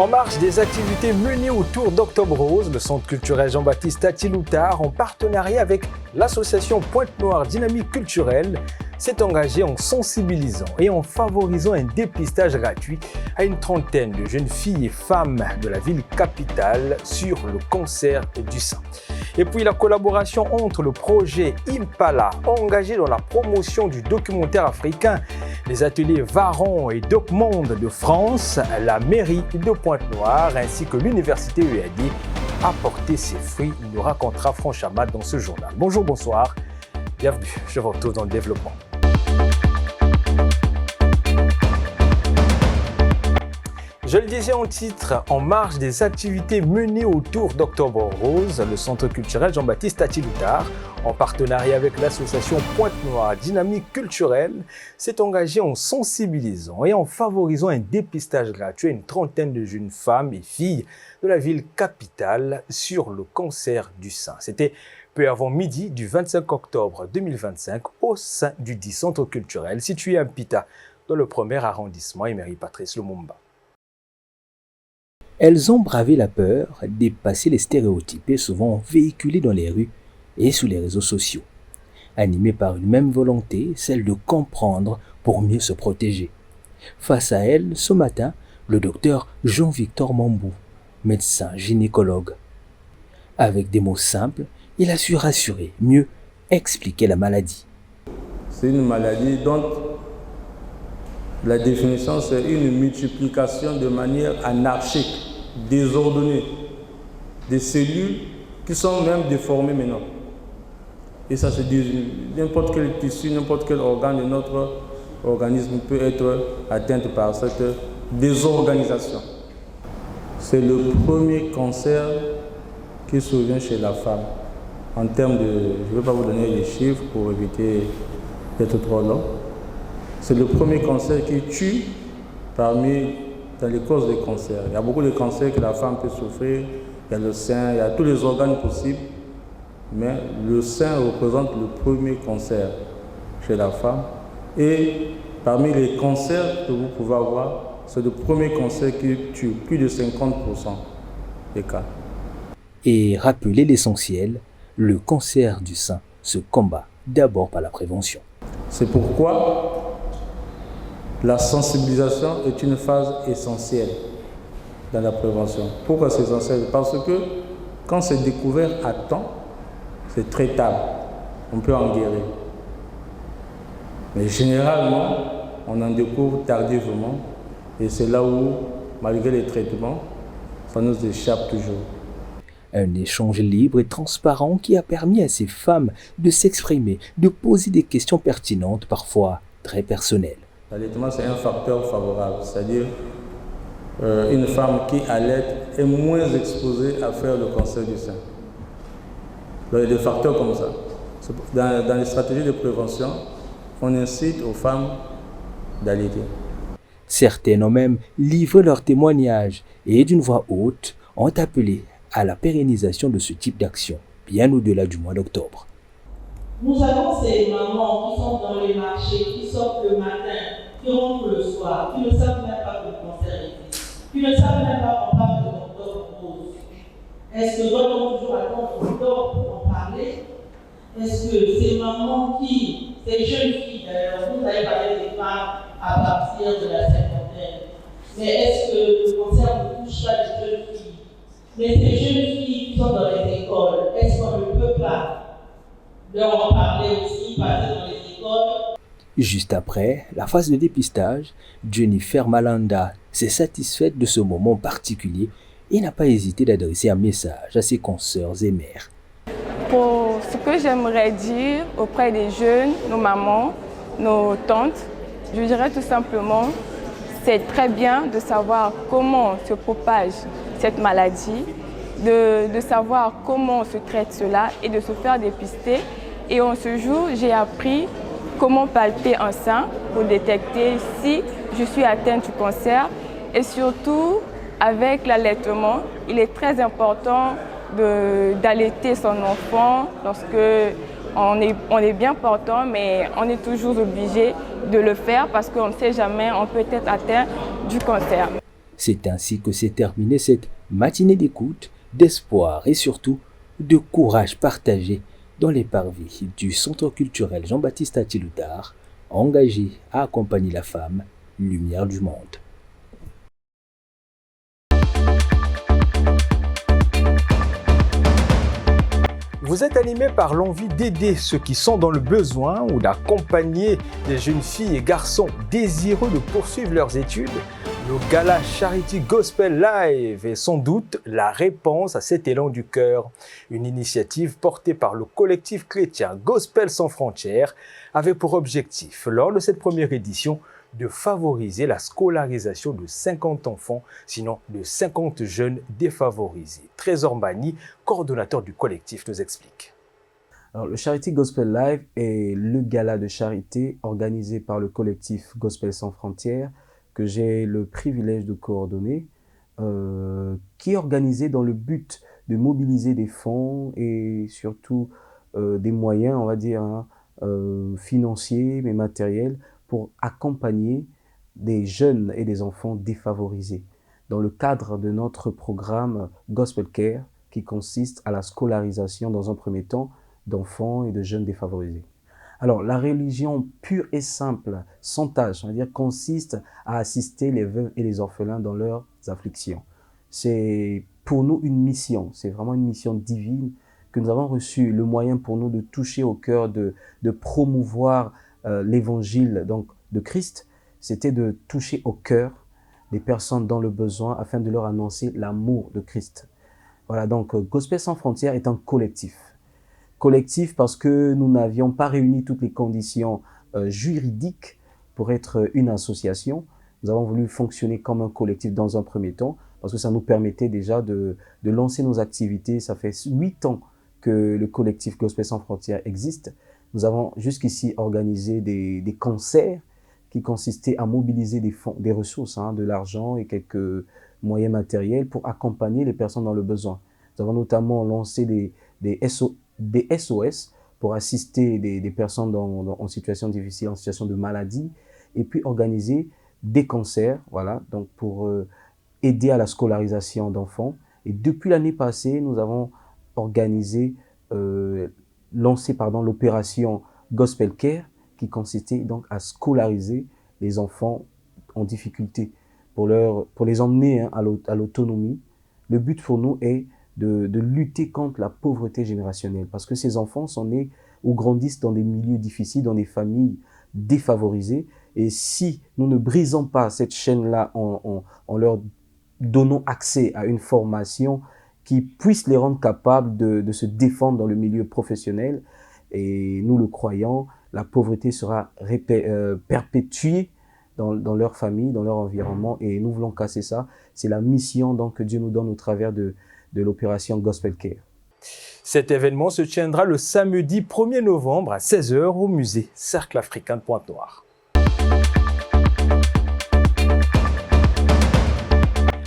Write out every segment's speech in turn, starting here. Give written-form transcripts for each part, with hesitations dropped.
En marge des activités menées autour d'Octobre Rose, le Centre culturel Jean-Baptiste Tati-Loutard, en partenariat avec l'association Pointe-Noire Dynamique Culturelle, s'est engagé en sensibilisant et en favorisant un dépistage gratuit à une trentaine de jeunes filles et femmes de la ville capitale sur le cancer du sein. Et puis la collaboration entre le projet Impala, engagé dans la promotion du documentaire africain, les ateliers Varon et DocMonde de France, la mairie de Pointe-Noire ainsi que l'université UAD a porté ses fruits, nous racontera Franck Chamat dans ce journal. Bonjour, bonsoir, bienvenue, je vous retrouve dans le développement. Je le disais en titre, en marge des activités menées autour d'Octobre Rose, le Centre culturel Jean-Baptiste Tati-Loutard, en partenariat avec l'association Pointe-Noire Dynamique Culturelle, s'est engagé en sensibilisant et en favorisant un dépistage gratuit à une trentaine de jeunes femmes et filles de la ville capitale sur le cancer du sein. C'était peu avant midi du 25 octobre 2025 au sein du dit Centre culturel situé à Mpita, dans le 1er arrondissement Emery-Patrice Lumumba. Elles ont bravé la peur, dépassé les stéréotypes et souvent véhiculés dans les rues et sur les réseaux sociaux, animées par une même volonté, celle de comprendre pour mieux se protéger. Face à elles, ce matin, le docteur Jean-Victor Mambou, médecin gynécologue. Avec des mots simples, il a su rassurer, mieux expliquer la maladie. C'est une maladie dont la définition, c'est une multiplication de manière anarchique, désordonnée, des cellules qui sont même déformées maintenant. Et ça se dit, n'importe quel tissu, n'importe quel organe de notre organisme peut être atteint par cette désorganisation. C'est le premier cancer qui survient chez la femme. En termes de, je ne vais pas vous donner les chiffres pour éviter d'être trop long. C'est le premier cancer qui tue dans les causes des cancers. Il y a beaucoup de cancers que la femme peut souffrir. Il y a le sein, il y a tous les organes possibles. Mais le sein représente le premier cancer chez la femme. Et parmi les cancers que vous pouvez avoir, c'est le premier cancer qui tue plus de 50% des cas. Et rappeler l'essentiel, le cancer du sein se combat d'abord par la prévention. C'est pourquoi la sensibilisation est une phase essentielle dans la prévention. Pourquoi c'est essentiel? Parce que quand c'est découvert à temps, c'est traitable. On peut en guérir. Mais généralement, on en découvre tardivement. Et c'est là où, malgré les traitements, ça nous échappe toujours. Un échange libre et transparent qui a permis à ces femmes de s'exprimer, de poser des questions pertinentes, parfois très personnelles. L'allaitement, c'est un facteur favorable, c'est-à-dire une femme qui allaite est moins exposée à faire le cancer du sein. Donc, il y a des facteurs comme ça. Dans les stratégies de prévention, on incite aux femmes d'allaiter. Certaines ont même livré leurs témoignages et d'une voix haute ont appelé à la pérennisation de ce type d'action, bien au-delà du mois d'octobre. Nous avons ces mamans qui sont dans les marchés, qui sortent le matin, qui rentrent le soir, qui ne savent même pas que le cancer existe, qui ne savent même pas qu'on parle de l'Octobre Rose. Est-ce que doit-on toujours attendre octobre pour en parler? Est-ce que ces mamans ces jeunes filles d'ailleurs, vous avez parlé des femmes à partir de la cinquantaine, mais est-ce que le cancer ne touche pas les jeunes filles? Mais ces jeunes filles qui sont dans les écoles, est-ce qu'on ne peut pas leur en parler aussi, passer dans les écoles? Juste après la phase de dépistage, Jennifer Malanda s'est satisfaite de ce moment particulier et n'a pas hésité d'adresser un message à ses consoeurs et mères. Pour ce que j'aimerais dire auprès des jeunes, nos mamans, nos tantes, je dirais tout simplement, c'est très bien de savoir comment se propage cette maladie, de savoir comment on se traite cela et de se faire dépister. Et en ce jour, j'ai appris comment palper un sein pour détecter si je suis atteinte du cancer. Et surtout, avec l'allaitement, il est très important d'allaiter son enfant lorsque on est bien portant, mais on est toujours obligé de le faire parce qu'on ne sait jamais, on peut être atteint du cancer. C'est ainsi que s'est terminée cette matinée d'écoute, d'espoir et surtout de courage partagé dans les parvis du Centre culturel Jean-Baptiste Atiloutar, engagé à accompagner la femme, lumière du monde. Vous êtes animé par l'envie d'aider ceux qui sont dans le besoin ou d'accompagner des jeunes filles et garçons désireux de poursuivre leurs études. Le Gala Charity Gospel Live est sans doute la réponse à cet élan du cœur. Une initiative portée par le collectif chrétien Gospel sans frontières avait pour objectif, lors de cette première édition, de favoriser la scolarisation de 50 enfants, sinon de 50 jeunes défavorisés. Trésor Mbani, coordonnateur du collectif, nous explique. Alors, le Charity Gospel Live est le gala de charité organisé par le collectif Gospel sans frontières que j'ai le privilège de coordonner, qui est organisé dans le but de mobiliser des fonds et surtout des moyens, on va dire, financiers mais matériels, pour accompagner des jeunes et des enfants défavorisés dans le cadre de notre programme Gospel Care qui consiste à la scolarisation dans un premier temps d'enfants et de jeunes défavorisés. Alors, la religion pure et simple, sans tâche, on va dire, consiste à assister les veuves et les orphelins dans leurs afflictions. C'est pour nous une mission, c'est vraiment une mission divine que nous avons reçu, le moyen pour nous de toucher au cœur, de promouvoir l'évangile donc de Christ, c'était de toucher au cœur des personnes dans le besoin afin de leur annoncer l'amour de Christ. Voilà, donc Gospel sans frontières est un collectif. Collectif parce que nous n'avions pas réuni toutes les conditions juridiques pour être une association. Nous avons voulu fonctionner comme un collectif dans un premier temps parce que ça nous permettait déjà de lancer nos activités. Ça fait 8 ans que le collectif Gospel sans frontières existe. Nous avons jusqu'ici organisé des concerts qui consistaient à mobiliser des fonds, des ressources, de l'argent et quelques moyens matériels pour accompagner les personnes dans le besoin. Nous avons notamment lancé des SOS pour assister des personnes en situation difficile, en situation de maladie, et puis organiser des concerts, voilà, donc pour aider à la scolarisation d'enfants. Et depuis l'année passée, nous avons organisé lancé l'opération Gospel Care qui consistait donc à scolariser les enfants en difficulté pour les emmener à l'autonomie. Le but pour nous est de lutter contre la pauvreté générationnelle parce que ces enfants sont nés ou grandissent dans des milieux difficiles, dans des familles défavorisées et si nous ne brisons pas cette chaîne-là en leur donnant accès à une formation qui puisse les rendre capables de se défendre dans le milieu professionnel. Et nous le croyons, la pauvreté sera perpétuée dans leur famille, dans leur environnement. Et nous voulons casser ça. C'est la mission donc, que Dieu nous donne au travers de l'opération Gospel Care. Cet événement se tiendra le samedi 1er novembre à 16h au musée Cercle africain de Pointe-Noire.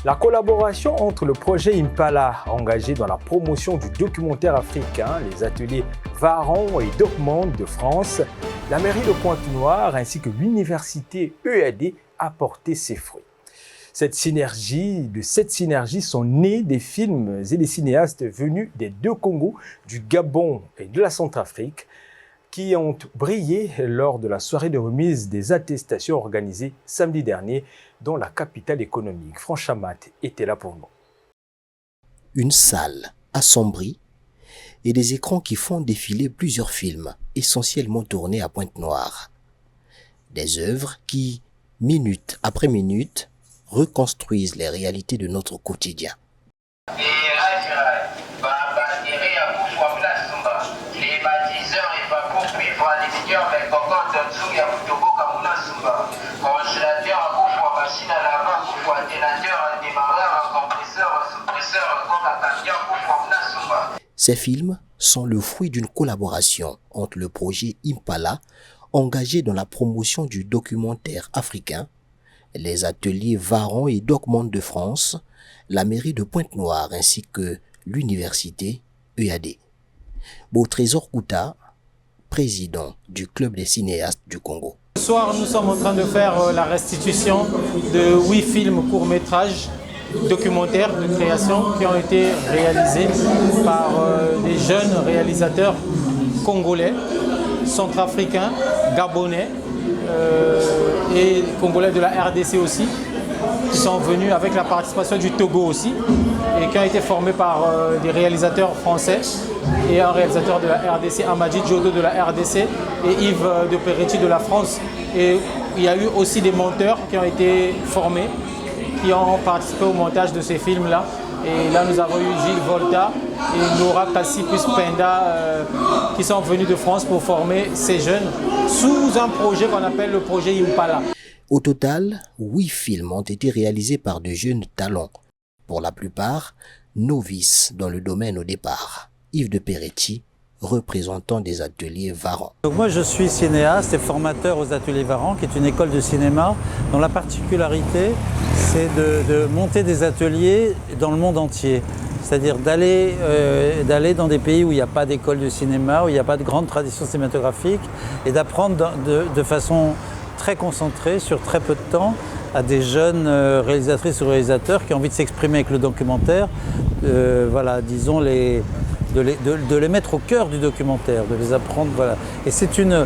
La collaboration entre le projet Impala, engagé dans la promotion du documentaire africain, les ateliers Varon et DocMonde de France, la mairie de Pointe-Noire ainsi que l'université EAD a porté ses fruits. De cette synergie sont nés des films et des cinéastes venus des deux Congos, du Gabon et de la Centrafrique, qui ont brillé lors de la soirée de remise des attestations organisée samedi dernier dans la capitale économique. Franck Chamat était là pour nous. Une salle assombrie et des écrans qui font défiler plusieurs films, essentiellement tournés à Pointe-Noire. Des œuvres qui, minute après minute, reconstruisent les réalités de notre quotidien. Ces films sont le fruit d'une collaboration entre le projet Impala, engagé dans la promotion du documentaire africain, les ateliers Varon et DocMonde de France, la mairie de Pointe-Noire ainsi que l'université EAD. Beautrésor Kouta, président du club des cinéastes du Congo. soir, nous sommes en train de faire la restitution de 8 films courts-métrages documentaires de création qui ont été réalisés par des jeunes réalisateurs congolais, centrafricains, gabonais et congolais de la RDC aussi, qui sont venus avec la participation du Togo aussi et qui ont été formés par des réalisateurs français et un réalisateur de la RDC, Amadji Djodo de la RDC et Yves de Peretti de la France. Et il y a eu aussi des monteurs qui ont été formés, qui ont participé au montage de ces films-là. Et là, nous avons eu Gilles Volta et Nora Kassipus Penda qui sont venus de France pour former ces jeunes sous un projet qu'on appelle le projet Impala. Au total, 8 films ont été réalisés par de jeunes talents, pour la plupart novices dans le domaine au départ. Yves de Peretti, représentant des ateliers Varan. Donc moi je suis cinéaste et formateur aux ateliers Varan, qui est une école de cinéma dont la particularité c'est de monter des ateliers dans le monde entier. C'est-à-dire d'aller dans des pays où il n'y a pas d'école de cinéma, où il n'y a pas de grande tradition cinématographique, et d'apprendre de façon très concentrée sur très peu de temps à des jeunes réalisatrices ou réalisateurs qui ont envie de s'exprimer avec le documentaire, voilà, disons de les mettre au cœur du documentaire, de les apprendre, voilà. Et c'est une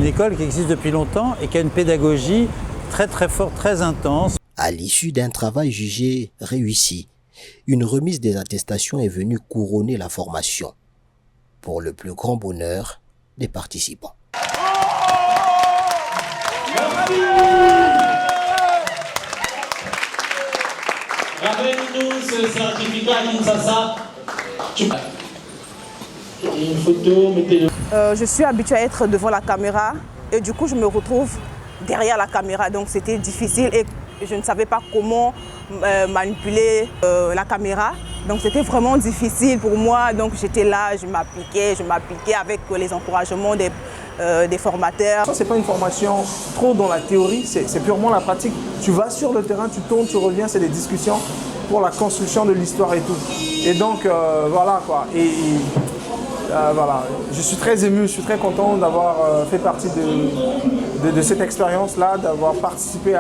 école qui existe depuis longtemps et qui a une pédagogie très très forte, très intense. À l'issue d'un travail jugé réussi, une remise des attestations est venue couronner la formation, pour le plus grand bonheur des participants. Ramène-nous ce certificat Kinsasa. Une photo, mettez-le. Je suis habituée à être devant la caméra et du coup je me retrouve derrière la caméra, donc c'était difficile et je ne savais pas comment manipuler la caméra, donc c'était vraiment difficile pour moi, donc j'étais là, je m'appliquais avec les encouragements des formateurs. C'est pas une formation trop dans la théorie, c'est purement la pratique. Tu vas sur le terrain, tu tournes, tu reviens, c'est des discussions pour la construction de l'histoire et tout. Et donc voilà quoi. Voilà, je suis très ému, je suis très content d'avoir fait partie de cette expérience-là, d'avoir participé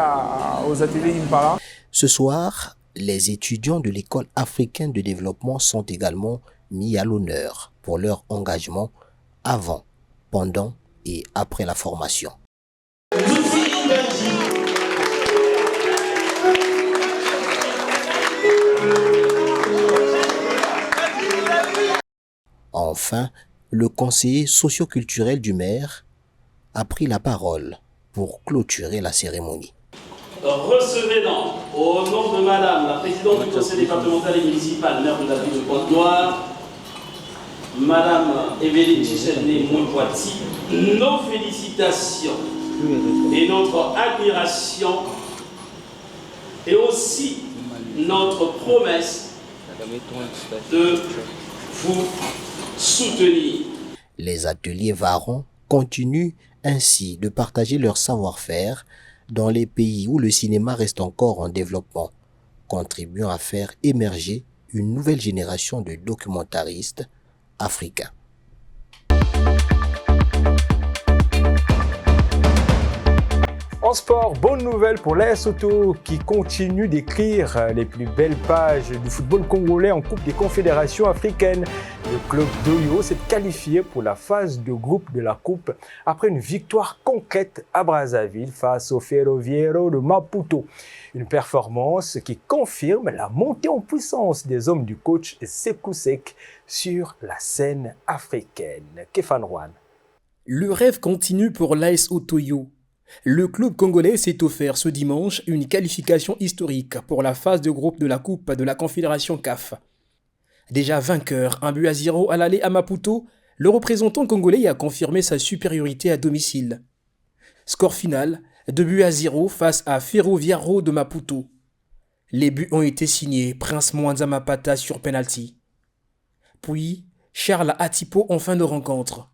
aux ateliers Impala. Ce soir, les étudiants de l'école africaine de développement sont également mis à l'honneur pour leur engagement avant, pendant et après la formation. Enfin, le conseiller socio-culturel du maire a pris la parole pour clôturer la cérémonie. Recevez donc, au nom de Madame la présidente du conseil départemental et municipal, maire de la ville de Pointe-Noire, Madame Evelyne Chichene Mouipoiti, nos félicitations et notre admiration et aussi notre promesse de vous soutenir. Les ateliers Varan continuent ainsi de partager leur savoir-faire dans les pays où le cinéma reste encore en développement, contribuant à faire émerger une nouvelle génération de documentaristes africains. En sport, bonne nouvelle pour l'AS Auto qui continue d'écrire les plus belles pages du football congolais en Coupe des Confédérations africaines. Le club d'Oyo s'est qualifié pour la phase de groupe de la Coupe après une victoire concrète à Brazzaville face au Ferroviario de Maputo. Une performance qui confirme la montée en puissance des hommes du coach Sekou Sek sur la scène africaine. Kéfan Rouen. Le rêve continue pour l'AS Auto-Yo. Le club congolais s'est offert ce dimanche une qualification historique pour la phase de groupe de la Coupe de la Confédération CAF. Déjà vainqueur, 1-0 à l'aller à Maputo, le représentant congolais a confirmé sa supériorité à domicile. Score final, 2-0 face à Ferroviario de Maputo. Les buts ont été signés Prince Mwanza Mapata sur penalty. Puis, Charles Atipo en fin de rencontre.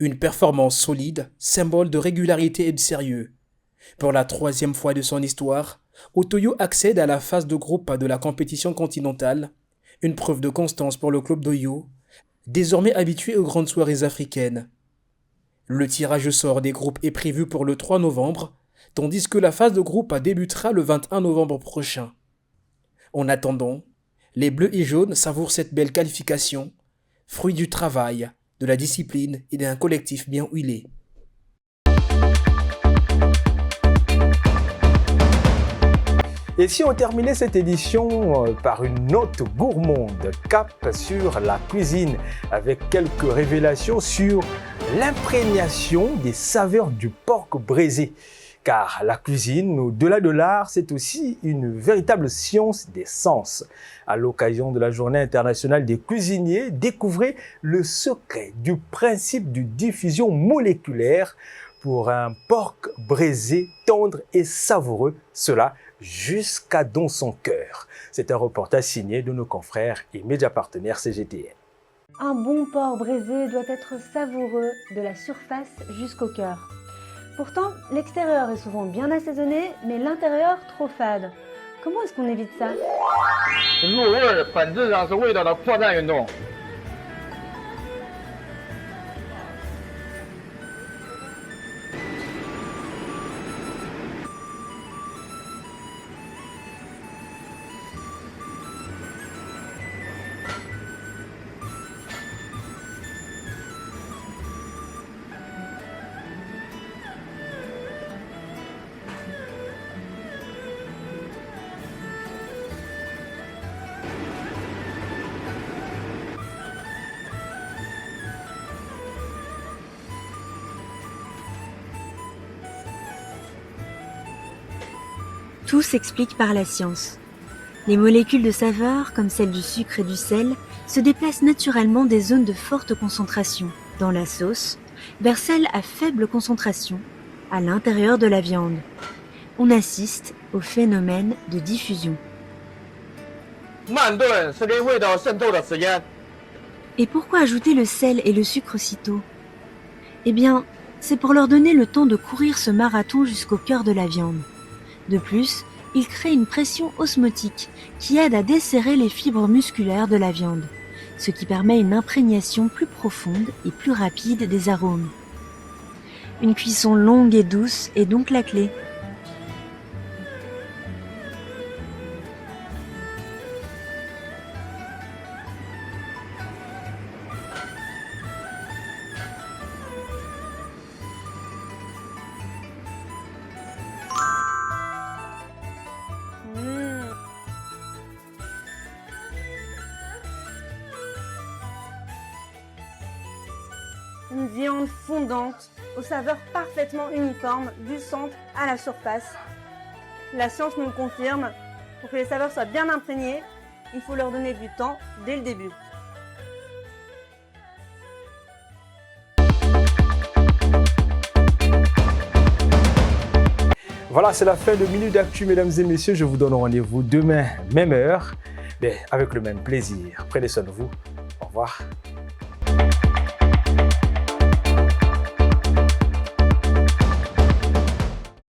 Une performance solide, symbole de régularité et de sérieux. Pour la 3e fois de son histoire, Auto-Yo accède à la phase de groupe de la compétition continentale, une preuve de constance pour le club d'Oyo, désormais habitué aux grandes soirées africaines. Le tirage au sort des groupes est prévu pour le 3 novembre, tandis que la phase de groupe débutera le 21 novembre prochain. En attendant, les Bleus et Jaunes savourent cette belle qualification, fruit du travail, de la discipline et d'un collectif bien huilé. Et si on terminait cette édition par une note gourmande, cap sur la cuisine, avec quelques révélations sur l'imprégnation des saveurs du porc braisé. Car la cuisine, au-delà de l'art, c'est aussi une véritable science des sens. À l'occasion de la Journée internationale des cuisiniers, découvrez le secret du principe de diffusion moléculaire pour un porc braisé tendre et savoureux, cela jusqu'à dans son cœur. C'est un reportage signé de nos confrères et médias partenaires CGTN. Un bon porc braisé doit être savoureux de la surface jusqu'au cœur. Pourtant, l'extérieur est souvent bien assaisonné, mais l'intérieur trop fade. Comment est-ce qu'on évite ça? 入味本质上是味道的扩散运动。 Tout s'explique par la science. Les molécules de saveur, comme celles du sucre et du sel, se déplacent naturellement des zones de forte concentration, dans la sauce, vers celles à faible concentration, à l'intérieur de la viande. On assiste au phénomène de diffusion. Et pourquoi ajouter le sel et le sucre si tôt? Eh bien, c'est pour leur donner le temps de courir ce marathon jusqu'au cœur de la viande. De plus, il crée une pression osmotique qui aide à desserrer les fibres musculaires de la viande, ce qui permet une imprégnation plus profonde et plus rapide des arômes. Une cuisson longue et douce est donc la clé. Une viande fondante, aux saveurs parfaitement uniformes, du centre à la surface. La science nous le confirme, pour que les saveurs soient bien imprégnées, il faut leur donner du temps dès le début. Voilà, c'est la fin de Minute d'Actu, mesdames et messieurs. Je vous donne rendez-vous demain, même heure, mais avec le même plaisir. Prenez soin de vous. Au revoir.